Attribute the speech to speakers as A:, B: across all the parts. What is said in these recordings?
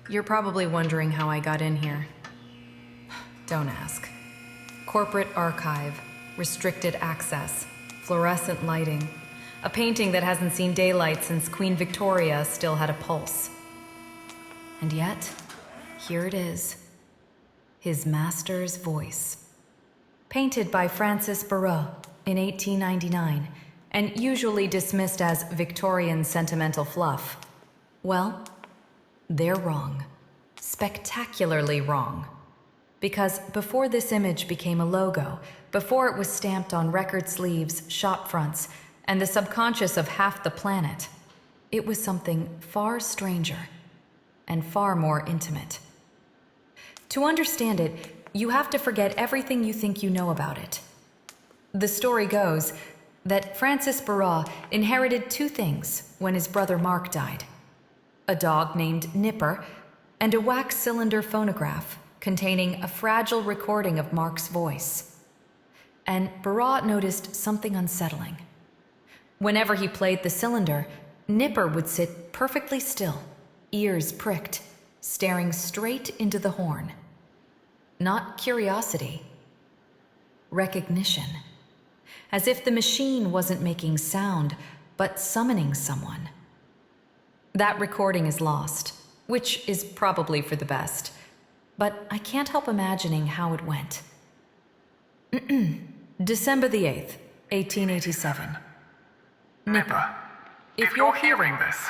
A: You're probably wondering how I got in here. Don't ask. Corporate archive, restricted access, fluorescent lighting. A painting that hasn't seen daylight since Queen Victoria still had a pulse. And yet, here it is. His master's voice. Painted by Francis Barraud in 1899, and usually dismissed as Victorian sentimental fluff. Well, they're wrong. Spectacularly wrong. Because before this image became a logo, before it was stamped on record sleeves, shop fronts, and the subconscious of half the planet, it was something far stranger and far more intimate. To understand it, you have to forget everything you think you know about it. The story goes that Francis Barraud inherited two things when his brother Mark died: a dog named Nipper and a wax cylinder phonograph containing a fragile recording of Mark's voice. And Barraud noticed something unsettling. Whenever he played the cylinder, Nipper would sit perfectly still, ears pricked, staring straight into the horn. Not curiosity, recognition. As if the machine wasn't making sound, but summoning someone. That recording is lost, which is probably for the best, but I can't help imagining how it went. December the 8th, 1887. Nipper, if you're hearing this,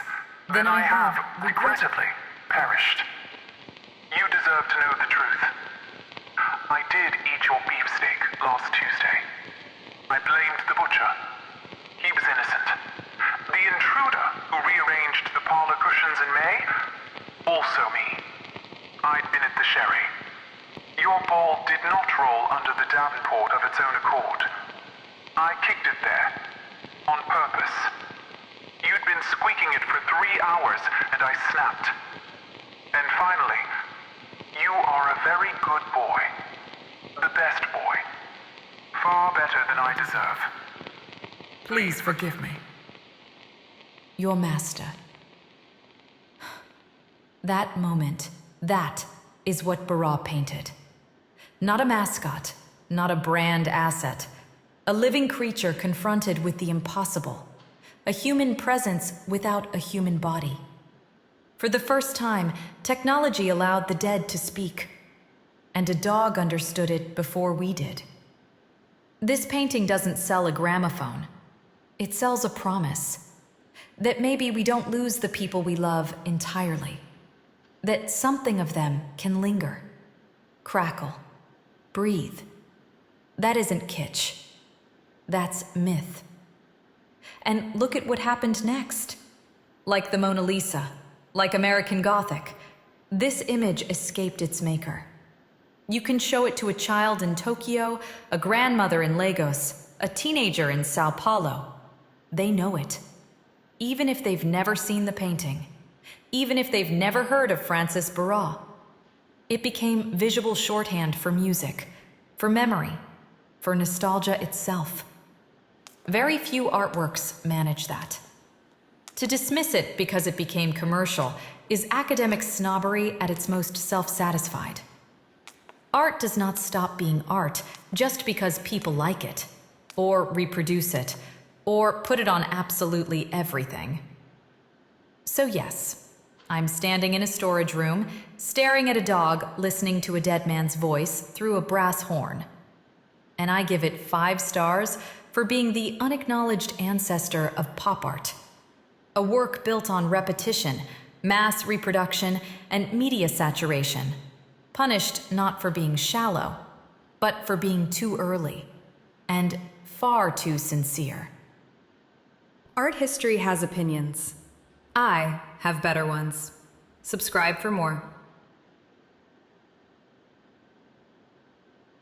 A: then I have, regrettably, perished.
B: You deserve to know the truth. I did eat your beefsteak last Tuesday. I blamed the butcher. He was innocent. The intruder who rearranged the parlor cushions in May, also me. I'd been at the sherry. Your ball did not roll under the davenport of its own accord. I kicked it there, on purpose. You'd been squeaking it for 3 hours, and I snapped. And finally, you are a very good boy. The best boy. Far better than I deserve.
A: Please forgive me. Your master. That moment, that is what Barraud painted. Not a mascot, not a brand asset. A living creature confronted with the impossible. A human presence without a human body. For the first time, technology allowed the dead to speak. And a dog understood it before we did. This painting doesn't sell a gramophone. It sells a promise. That maybe we don't lose the people we love entirely. That something of them can linger, crackle, breathe. That isn't kitsch. That's myth. And look at what happened next. Like the Mona Lisa, like American Gothic, this image escaped its maker. You can show it to a child in Tokyo, a grandmother in Lagos, a teenager in Sao Paulo. They know it. Even if they've never seen the painting. Even if they've never heard of Francis Barraud. It became visual shorthand for music, for memory, for nostalgia itself. Very few artworks manage that. To dismiss it because it became commercial is academic snobbery at its most self-satisfied. Art does not stop being art just because people like it, or reproduce it, or put it on absolutely everything. So yes, I'm standing in a storage room, staring at a dog listening to a dead man's voice through a brass horn. And I give it 5 stars for being the unacknowledged ancestor of pop art. A work built on repetition, mass reproduction, and media saturation. Punished not for being shallow, but for being too early, and far too sincere. Art history has opinions. I have better ones. Subscribe for more.